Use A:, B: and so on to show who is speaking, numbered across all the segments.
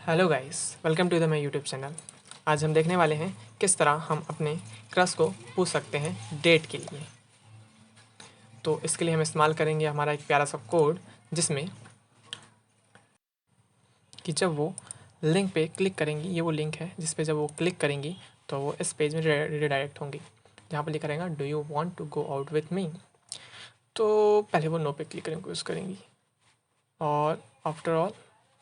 A: Hello guys, welcome to the my YouTube channel. आज हम देखने वाले हैं किस तरह हम अपने क्रश को पूछ सकते हैं डेट के लिए। तो इसके लिए हम इस्तेमाल करेंगे हमारा एक प्यारा सा कोड, जिसमें कि जब वो लिंक पे क्लिक करेंगी, ये वो लिंक है जिस पे जब वो क्लिक करेंगी तो वो इस पेज में रिडायरेक्ट होंगी, जहाँ पर लिखा रहेगा do you want to go out with me. तो पहले वो नो पे क्लिक करने की कोशिश करेंगी, और आफ्टर ऑल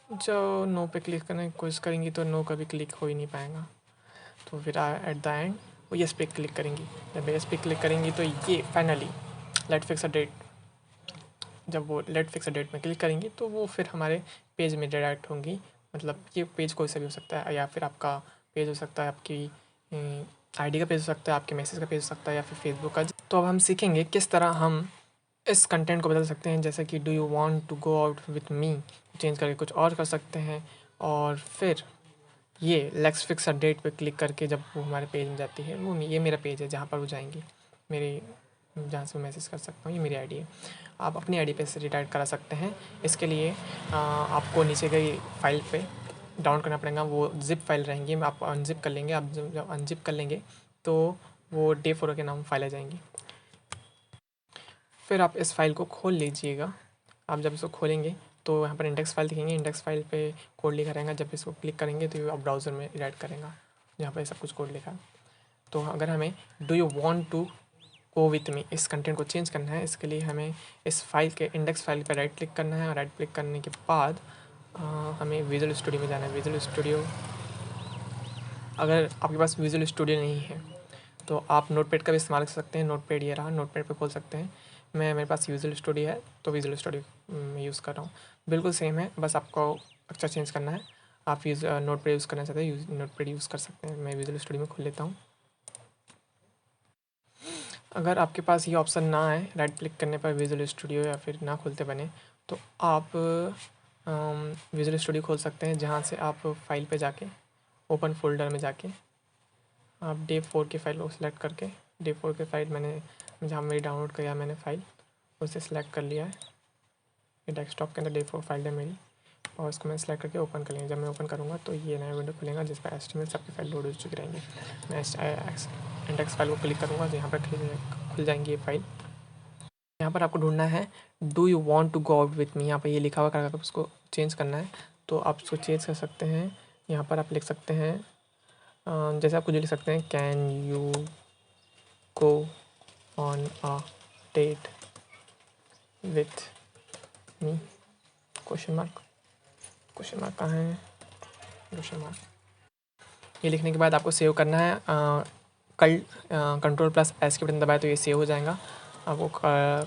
A: जो नो पे क्लिक करने की कोशिश करेंगी तो नो कभी क्लिक हो ही नहीं पाएगा। तो फिर एट द एंड वो येस पे क्लिक करेंगी। जब येस पे क्लिक करेंगी तो ये finally late fix a date, जब वो लेट फिक्स अ डेट में क्लिक करेंगी तो वो फिर हमारे पेज में डायरेक्ट होंगी। मतलब ये पेज कोई सा भी हो सकता है, या फिर आपका पेज हो सकता है, आपकी आईडी का पेज हो सकता है, आपके मैसेज का पेज हो सकता है, या फिर फेसबुक का। तो अब हम सीखेंगे किस तरह हम इस कंटेंट को बदल सकते हैं, जैसे कि do you want to go out with me change करके कुछ और कर सकते हैं। और फिर ये लेट्स फिक्स अ डेट पे क्लिक करके जब वो हमारे पेज में जाती है, वो ये मेरा पेज है जहाँ पर वो जाएंगी, मेरी जहाँ से मैं मैसेज कर सकता हूँ, ये मेरी आईडी है। आप अपनी आईडी पे से रिडायरेक्ट करा सकते हैं। इसके लिए आपको नीचे गई फाइल पे डाउनलोड करना पड़ेगा, वो जिप फाइल रहेंगी, आप अनजिप कर लेंगे। आप जब अनजिप कर लेंगे तो वो डे 4 के नाम फाइल आ जाएंगी। फिर आप इस फाइल को खोल लीजिएगा। आप जब इसको खोलेंगे तो यहाँ पर इंडेक्स फाइल दिखेंगे, इंडेक्स फाइल पे कोड लिखा रहेगा। जब इसको क्लिक करेंगे तो ये आप ब्राउज़र में राइट करेगा, जहाँ पर सब कुछ कोड लिखा है। तो अगर हमें do you want to go with me इस कंटेंट को चेंज करना है, इसके लिए हमें इस फाइल के इंडेक्स फाइल पर राइट क्लिक करना है, और राइट क्लिक करने के बाद हमें विजुअल स्टूडियो में जाना है। विजुअल स्टूडियो, अगर आपके पास विजुअल स्टूडियो नहीं है तो आप नोटपैड का भी इस्तेमाल कर सकते हैं। नोटपैड ये रहा, नोटपैड पे खोल सकते हैं। मेरे पास विजुअल स्टूडियो है तो विजुअल स्टूडियो में यूज़ कर रहा हूँ। बिल्कुल सेम है, बस आपको अक्षर चेंज करना है। आप नोटपैड यूज़ करना चाहते हैं, नोटपैड यूज़ कर सकते हैं। मैं विजुअल स्टूडियो में खोल लेता हूँ। अगर आपके पास ये ऑप्शन ना आए राइट क्लिक करने पर विजुअल स्टूडियो, या फिर ना खोलते बने, तो आप विजुअल स्टूडियो खोल सकते हैं, जहाँ से आप फाइल पे जाके ओपन फोल्डर में जाके आप डे 4 की फ़ाइल को सिलेक्ट करके, डे 4 की फ़ाइल मैंने जहाँ मेरी डाउनलोड किया मैंने फ़ाइल, उसे सिलेक्ट कर लिया है। ये डेस्कटॉप के अंदर डे 4 फाइल है मेरी, और इसको मैं सिलेक्ट करके ओपन कर लिया। जब मैं ओपन करूँगा तो ये नया विंडो खुलेगा जिस पर HTML सबकी फाइल लोड हो चुकी रहेंगी। मैं इंडेक्स फाइल को क्लिक करूँगा तो यहाँ पर खुल जाएंगी ये फाइल। यहाँ पर आपको ढूंढना है do you want to go out with me, यहाँ पर ये लिखा हुआ करके उसको चेंज करना है। तो आप उसको चेंज कर सकते हैं। यहाँ पर आप लिख सकते हैं, जैसे आप कुछ लिख सकते हैं, can you go on a date with me, question mark. Question mark कहाँ है, क्वेश्चन मार्क। ये लिखने के बाद आपको सेव करना है। कल Ctrl+S के बटन दबाए तो ये सेव हो जाएगा। आपको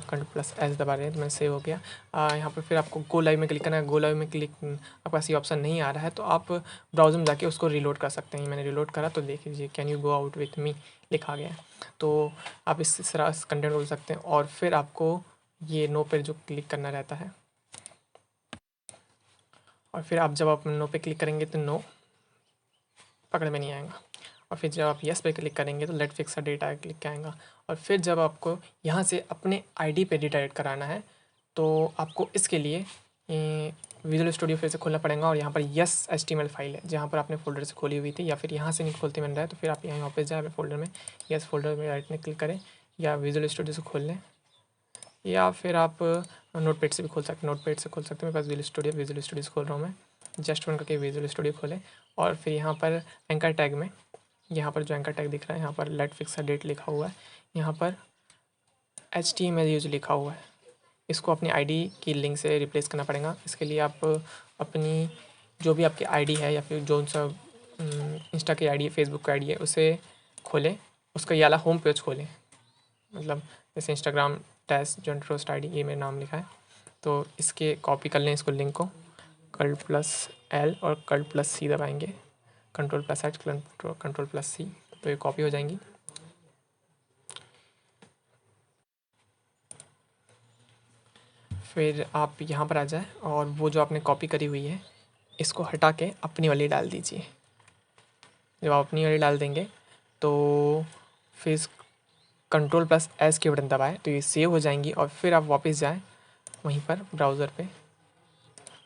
A: Ctrl+S दबा रहे हैं तो मैं सेव हो गया। यहाँ पर फिर आपको गो लाइव में क्लिक करना है। गो लाइव में क्लिक, आपके पास ये ऑप्शन नहीं आ रहा है तो आप ब्राउज़र में जाके उसको रीलोड कर सकते हैं। मैंने रीलोड करा तो देख लीजिए can you go out with मी लिखा गया है। तो आप इस तरह कंटेंट बोल सकते हैं, और फिर आपको ये नो पर जो क्लिक करना रहता है, और फिर आप जब नो पे क्लिक करेंगे तो नो पकड़ में नहीं आएगा। और फिर जब आप येस पे क्लिक करेंगे तो late fix a date click आएगा। और फिर जब आपको यहाँ से अपने आईडी पे रिडायरेक्ट कराना है तो आपको इसके लिए विजुअल स्टूडियो फिर से खोलना पड़ेगा, और यहाँ पर यस HTML फाइल है जहाँ पर आपने फोल्डर से खोली हुई थी, या फिर यहाँ से नहीं खोलते बन रहा है तो फिर आप यहाँ वापस जाए फोल्डर में, यस फोल्डर में राइट में क्लिक करें, या विजुअल स्टूडियो से खोल लें, या फिर आप नोटपैड से भी खोल सकते हैं। नोटपैड से खोल सकते हैं। मेरे पास विजुअल स्टूडियो से खोल रहा हूँ मैं। जस्ट वन करके विजुअल स्टूडियो खोलें, और फिर यहाँ पर एंकर टैग में, यहाँ पर जो एंकर टैग दिख रहा है यहाँ पर लेट फिक्स अ डेट लिखा हुआ है, यहाँ पर HTML यूज लिखा हुआ है। इसको अपनी आईडी की लिंक से रिप्लेस करना पड़ेगा। इसके लिए आप अपनी जो भी आपकी आईडी है, या फिर जो सा इंस्टा की आईडी है, फेसबुक की आईडी है, उसे खोलें। उसका ये वाला होम पेज खोलें, मतलब जैसे Instagram dash John roast ID, ये मेरा नाम लिखा है। तो इसके कॉपी कर लें, इसको लिंक को Ctrl+L और Ctrl+C दबाएंगे, Ctrl+H Ctrl+C, तो ये कॉपी हो जाएंगी। फिर आप यहाँ पर आ जाए, और वो जो आपने कॉपी करी हुई है इसको हटा के अपनी वाली डाल दीजिए। जब आप अपनी वाली डाल देंगे तो फिर Ctrl+S के बटन दबाएं तो ये सेव हो जाएंगी, और फिर आप वापस जाएं वहीं पर ब्राउज़र पे,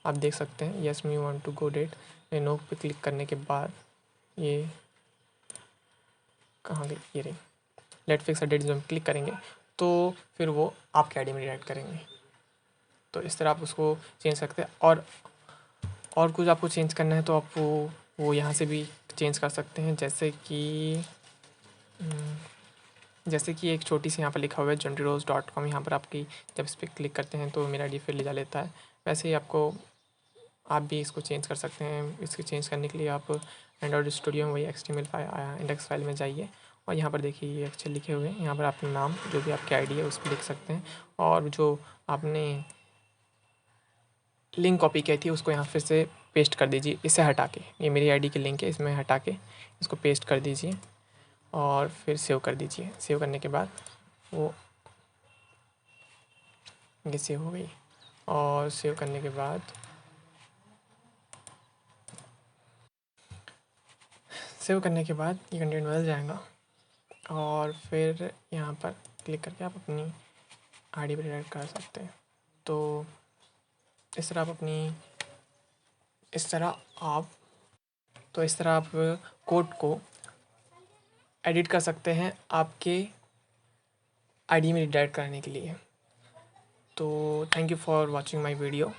A: आप देख सकते हैं yes me want to go date. No पे क्लिक करने के बाद ये कहाँ गई, ये रही, let fix a date zone click करेंगे तो फिर वो आपके आईडी में रिडायरेक्ट करेंगे। तो इस तरह आप उसको चेंज सकते हैं। और कुछ आपको चेंज करना है तो आप वो यहाँ से भी चेंज कर सकते हैं। जैसे कि एक छोटी सी यहाँ पर लिखा हुआ है junrose.com, यहाँ पर आपकी जब इस पर क्लिक करते हैं तो मेरा आईडी फिर ले जा लेता है। वैसे ही आप भी इसको चेंज कर सकते हैं। इसको चेंज करने के लिए आप एंड्रॉइड स्टूडियो में वही HTML फाइल इंडेक्स फाइल में जाइए और यहाँ पर देखिए ये अक्षर लिखे हुए हैं। यहाँ पर अपना नाम जो भी आपकी आईडी है उस पर लिख सकते हैं और जो आपने लिंक कॉपी की थी उसको यहाँ फिर से पेस्ट कर दीजिए। इसे हटा के, ये मेरी आईडी की लिंक है, इसमें हटा के इसको पेस्ट कर दीजिए और फिर सेव कर दीजिए। सेव करने के बाद वो ये सेव हो गई और सेव करने के बाद ये कंटेंट बदल जाएगा और फिर यहाँ पर क्लिक करके आप अपनी आईडी पर रिडायरेक्ट कर सकते हैं। तो इस तरह आप कोड को एडिट कर सकते हैं आपके आईडी में रिडायरेक्ट करने के लिए। तो thank you for watching my video.